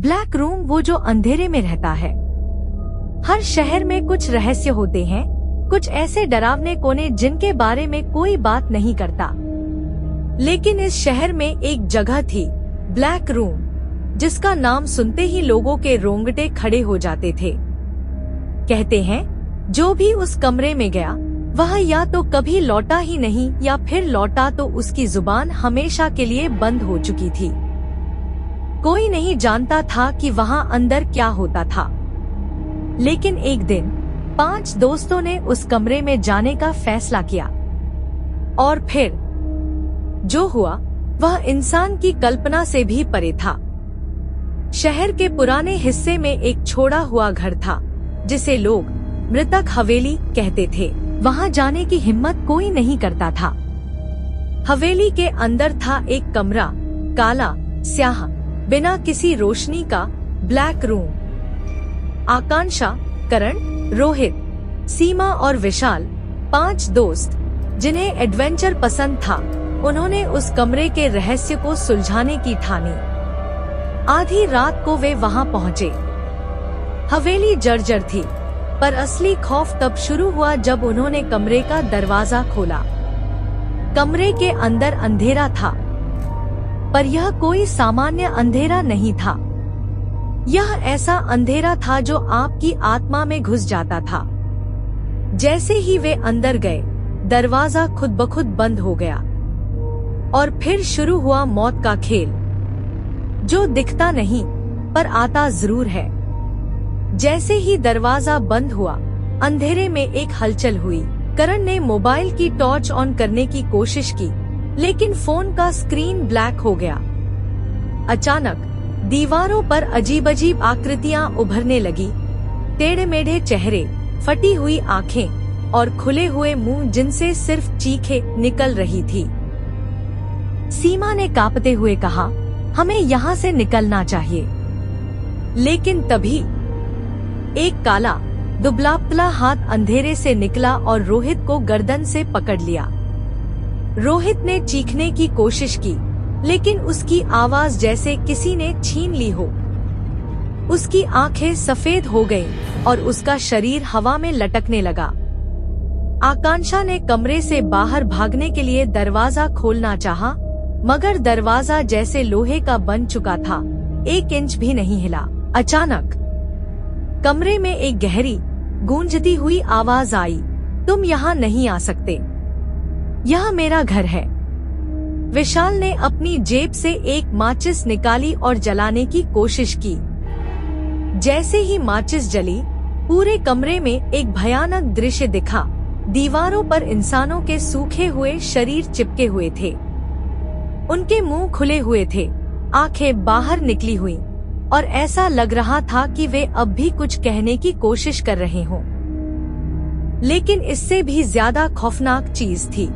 Black room वो जो अंधेरे में रहता है। हर शहर में कुछ रहस्य होते हैं, कुछ ऐसे डरावने कोने जिनके बारे में कोई बात नहीं करता। लेकिन इस शहर में एक जगह थी, ब्लैक रूम, जिसका नाम सुनते ही लोगों के रोंगटे खड़े हो जाते थे। कहते हैं जो भी उस कमरे में गया वह या तो कभी लौटा ही नहीं, या फिर लौटा तो उसकी जुबान हमेशा के लिए बंद हो चुकी थी। कोई नहीं जानता था कि वहाँ अंदर क्या होता था। लेकिन एक दिन 5 दोस्तों ने उस कमरे में जाने का फैसला किया, और फिर जो हुआ वह इंसान की कल्पना से भी परे था। शहर के पुराने हिस्से में एक छोड़ा हुआ घर था, जिसे लोग मृतक हवेली कहते थे। वहां जाने की हिम्मत कोई नहीं करता था। हवेली के अंदर था एक कमरा, काला, स्याह, बिना किसी रोशनी का ब्लैक रूम। आकांक्षा, करण, रोहित, सीमा और विशाल, 5 दोस्त जिन्हें एडवेंचर पसंद था, उन्होंने उस कमरे के रहस्य को सुलझाने की ठानी। आधी रात को वे वहां पहुंचे। हवेली जर्जर थी, पर असली खौफ तब शुरू हुआ जब उन्होंने कमरे का दरवाजा खोला। कमरे के अंदर अंधेरा था, पर यह कोई सामान्य अंधेरा नहीं था। यह ऐसा अंधेरा था जो आपकी आत्मा में घुस जाता था। जैसे ही वे अंदर गए, दरवाजा खुद ब खुद बंद हो गया, और फिर शुरू हुआ मौत का खेल, जो दिखता नहीं पर आता जरूर है। जैसे ही दरवाजा बंद हुआ, अंधेरे में एक हलचल हुई। करण ने मोबाइल की टॉर्च ऑन करने की कोशिश की, लेकिन फोन का स्क्रीन ब्लैक हो गया। अचानक दीवारों पर अजीब-अजीब आकृतियां उभरने लगी, टेढ़े मेढ़े चेहरे, फटी हुई आंखें और खुले हुए मुंह जिनसे सिर्फ चीखें निकल रही थी। सीमा ने कांपते हुए कहा, हमें यहाँ से निकलना चाहिए। लेकिन तभी एक काला, दुबला-पतला हाथ अंधेरे से निकला और रोहित को गर्दन से पकड़ लिया। रोहित ने चीखने की कोशिश की, लेकिन उसकी आवाज जैसे किसी ने छीन ली हो। उसकी आंखें सफेद हो गईं और उसका शरीर हवा में लटकने लगा। आकांक्षा ने कमरे से बाहर भागने के लिए दरवाजा खोलना चाहा, मगर दरवाजा जैसे लोहे का बन चुका था, 1 इंच भी नहीं हिला। अचानक कमरे में एक गहरी, गूंजती हुई आवाज आई, तुम यहाँ नहीं आ सकते, यह मेरा घर है। विशाल ने अपनी जेब से एक माचिस निकाली और जलाने की कोशिश की। जैसे ही माचिस जली, पूरे कमरे में एक भयानक दृश्य दिखा। दीवारों पर इंसानों के सूखे हुए शरीर चिपके हुए थे। उनके मुंह खुले हुए थे, आंखें बाहर निकली हुई, और ऐसा लग रहा था कि वे अब भी कुछ कहने की कोशिश कर रहे हों। लेकिन इससे भी ज्यादा खौफनाक चीज थी,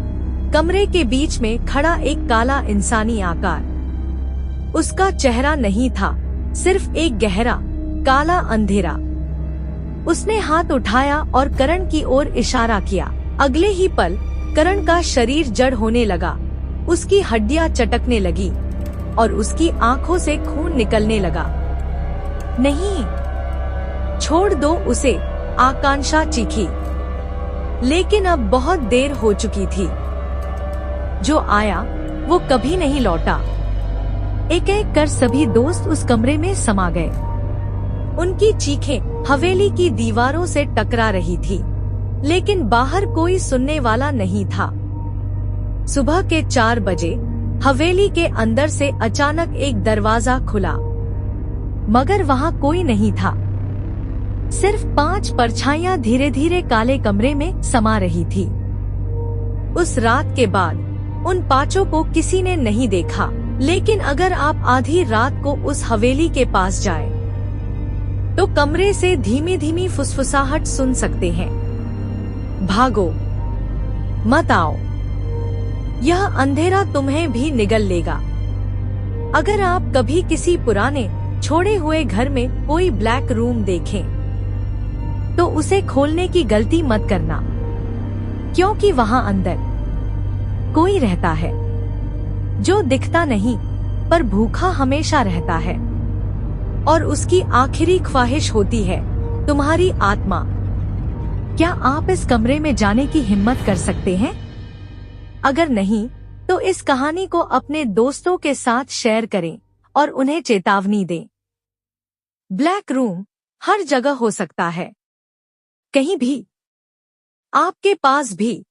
कमरे के बीच में खड़ा एक काला इंसानी आकार। उसका चेहरा नहीं था, सिर्फ एक गहरा, काला अंधेरा। उसने हाथ उठाया और करण की ओर इशारा किया। अगले ही पल करण का शरीर जड़ होने लगा, उसकी हड्डियां चटकने लगी और उसकी आंखों से खून निकलने लगा। नहीं, छोड़ दो उसे, आकांक्षा चीखी। लेकिन अब बहुत देर हो चुकी थी। जो आया वो कभी नहीं लौटा। एक एक कर सभी दोस्त उस कमरे में समा गए। उनकी चीखें हवेली की दीवारों से टकरा रही थी, लेकिन बाहर कोई सुनने वाला नहीं था। सुबह के 4 बजे हवेली के अंदर से अचानक एक दरवाजा खुला, मगर वहाँ कोई नहीं था। सिर्फ 5 परछाइयां धीरे धीरे काले कमरे में समा रही थी। उस रात के बाद उन 5 को किसी ने नहीं देखा, लेकिन अगर आप आधी रात को उस हवेली के पास जाए, तो कमरे से धीमी धीमी फुसफुसाहट सुन सकते हैं। भागो, मत आओ, यह अंधेरा तुम्हें भी निगल लेगा। अगर आप कभी किसी पुराने छोड़े हुए घर में कोई ब्लैक रूम देखें, तो उसे खोलने की गलती मत करना, क्योंकि वहाँ अंदर कोई रहता है जो दिखता नहीं, पर भूखा हमेशा रहता है। और उसकी आखिरी ख्वाहिश होती है तुम्हारी आत्मा। क्या आप इस कमरे में जाने की हिम्मत कर सकते हैं? अगर नहीं, तो इस कहानी को अपने दोस्तों के साथ शेयर करें और उन्हें चेतावनी दें। ब्लैक रूम हर जगह हो सकता है, कहीं भी, आपके पास भी।